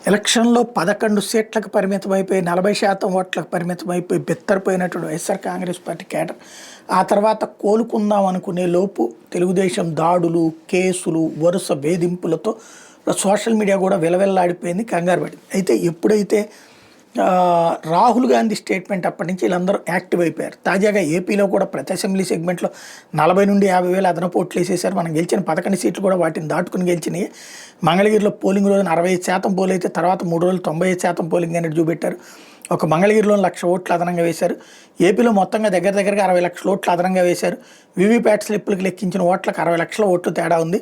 ఎలక్షన్లో 11 సీట్లకు పరిమితమైపోయి 40% ఓట్లకు పరిమితమైపోయి బెత్తరిపోయినటువంటి వైఎస్ఆర్ కాంగ్రెస్ పార్టీ కేడర్ ఆ తర్వాత కోలుకుందాం అనుకునే లోపు తెలుగుదేశం దాడులు కేసులు వరుస వేధింపులతో సోషల్ మీడియా కూడా విలవిల్లాడిపోయింది, కంగారు పడింది. అయితే ఎప్పుడైతే రాహుల్ గాంధీ స్టేట్మెంట్ అప్పటి నుంచి వీళ్ళందరూ యాక్టివ్ అయిపోయారు. తాజాగా ఏపీలో కూడా ప్రతి అసెంబ్లీ సెగ్మెంట్లో 40 నుండి 50 వేల అదనపు ఓట్లు వేసేసారు. మనం గెలిచిన 11 సీట్లు కూడా వాటిని దాటుకుని గెలిచినాయి. మంగళగిరిలో పోలింగ్ రోజున 65% పోల్ అయితే తర్వాత 3 రోజులు 95% పోలింగ్ అనేది చూపెట్టారు. ఒక మంగళగిరిలో 1,00,000 ఓట్లు అదనంగా వేశారు. ఏపీలో మొత్తంగా దగ్గరగా 60 లక్షల ఓట్లు అదనంగా వేశారు. వీవీప్యాట్ స్లిప్పులకు లెక్కించిన ఓట్లకు 60 లక్షల ఓట్లు తేడా ఉంది.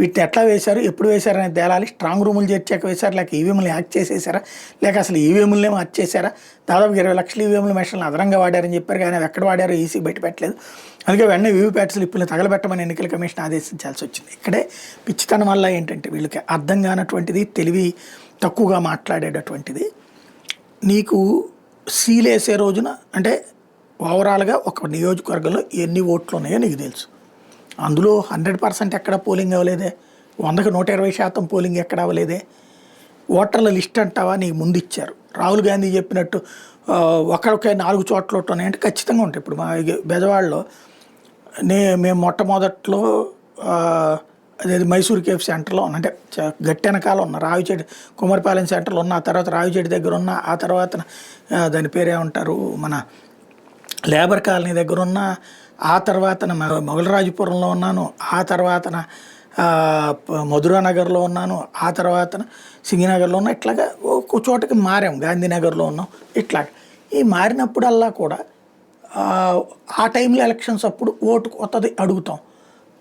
వీటిని ఎట్లా వేశారు, ఎప్పుడు వేశారు అనేది తేలాలి. స్ట్రాంగ్ రూములు చేర్చాక వేశారు, లేక ఈవీఎంలు హ్యాక్ చేసేసారా, లేక అసలు ఈవీఎంలనే మార్చేశారా? దాదాపు 20 లక్షల ఈవీఎంల మెషిన్లు అదనంగా వాడారని చెప్పారు, కానీ ఎక్కడ వాడారో ఈసీ బయట పెట్టలేదు. అందుకే వెంటనే వీవీప్యాట్ స్లిప్పులను తగలబెట్టమని ఎన్నికల కమిషన్ ఆదేశించాల్సి వచ్చింది. ఇక్కడే పిచ్చితనం వల్ల ఏంటంటే వీళ్ళకి అర్థం కానటువంటిది, తెలివి తక్కువగా మాట్లాడేటటువంటిది. నీకు సీలేసే రోజున అంటే ఓవరాల్గా ఒక నియోజకవర్గంలో ఎన్ని ఓట్లు ఉన్నాయో నీకు తెలుసు. అందులో 100% ఎక్కడ పోలింగ్ అవ్వలేదే, 100కి 120% పోలింగ్ ఎక్కడ అవ్వలేదే. ఓటర్ల లిస్ట్ అంటావా నీకు ముందు ఇచ్చారు. రాహుల్ గాంధీ చెప్పినట్టు ఒకరికే 4 చోట్ల ఓట్లు ఉన్నాయంటే ఖచ్చితంగా ఉంటాయి. ఇప్పుడు మా బెజవాడలో మేము మొట్టమొదట్లో అదే మైసూర్ కేఫ్ సెంటర్లో ఉన్న, అంటే గట్టి వెనకాల ఉన్న రావిచెడి కుమారపాలెం సెంటర్లో ఉన్న, ఆ తర్వాత రావిచెడి దగ్గర ఉన్న, ఆ తర్వాత దాని పేరేమంటారు మన లేబర్ కాలనీ దగ్గర ఉన్న, ఆ తర్వాత మొగలరాజపురంలో ఉన్నాను, ఆ తర్వాత మధురానగర్లో ఉన్నాను, ఆ తర్వాత సింగినగర్లో ఉన్న, ఇట్లాగా ఒక చోటకి మారాం, గాంధీనగర్లో ఉన్నాం. ఇట్లాగా ఈ మారినప్పుడల్లా కూడా ఆ టైంలో ఎలక్షన్స్ అప్పుడు ఓటు కొత్తది అడుగుతాం.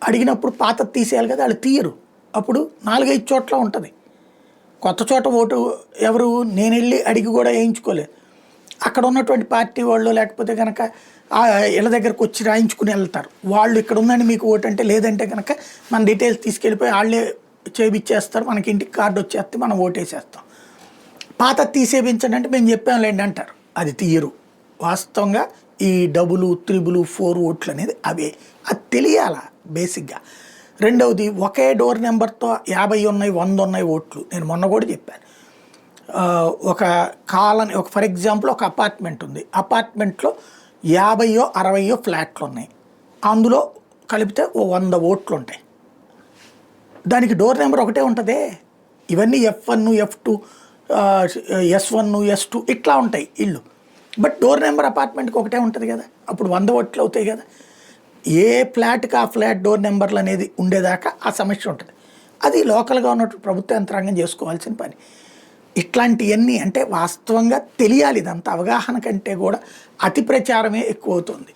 అడిగినప్పుడు పాత తీసేయాలి కదా, వాళ్ళు తీయరు. అప్పుడు 4-5 చోట్ల ఉంటుంది. కొత్త చోట ఓటు ఎవరు నేను వెళ్ళి అడిగి కూడా వేయించుకోలేదు. అక్కడ ఉన్నటువంటి పార్టీ వాళ్ళు లేకపోతే కనుక ఇళ్ళ దగ్గరకు వచ్చి రాయించుకుని వెళ్తారు. వాళ్ళు ఇక్కడ ఉందండి మీకు ఓటు అంటే, లేదంటే కనుక మన డీటెయిల్స్ తీసుకెళ్ళిపోయి వాళ్ళే చేయించేస్తారు, మనకి ఇంటికి కార్డు వచ్చేస్తే మనం ఓటేసేస్తాం. పాత తీసేపించండి అంటే మేము చెప్పాంలేండి అంటారు, అది తీయరు. వాస్తవంగా ఈ డబుల్ 3, 4 ఓట్లు అనేది అవే, అది తెలియాలా బేసిక్గా. రెండవది ఒకే డోర్ నెంబర్తో 50 ఉన్నాయి 100 ఉన్నాయి ఓట్లు. నేను మొన్న కూడా చెప్పాను, ఒక కాలనీ, ఒక ఫర్ ఎగ్జాంపుల్ ఒక అపార్ట్మెంట్ ఉంది, అపార్ట్మెంట్లో 50-60 ఫ్లాట్లు ఉన్నాయి, అందులో కలిపితే 100 ఓట్లు ఉంటాయి. దానికి డోర్ నెంబర్ ఒకటే ఉంటుందే. ఇవన్నీ F1, F2, S1, S2 ఇట్లా ఉంటాయి ఇళ్ళు. బట్ డోర్ నెంబర్ అపార్ట్మెంట్కి ఒకటే ఉంటుంది కదా, అప్పుడు 100 ఓట్లు అవుతాయి కదా. ఏ ఫ్లాట్కి ఆ ఫ్లాట్ డోర్ నెంబర్లు అనేది ఉండేదాకా ఆ సమస్య ఉంటుంది. అది లోకల్గా ఉన్నట్టు ప్రభుత్వ యంత్రాంగం చేసుకోవాల్సిన పని. ఇట్లాంటివన్నీ అంటే వాస్తవంగా తెలియాలి. ఇదంతా అవగాహన కంటే కూడా అతి ప్రచారమే ఎక్కువ అవుతుంది.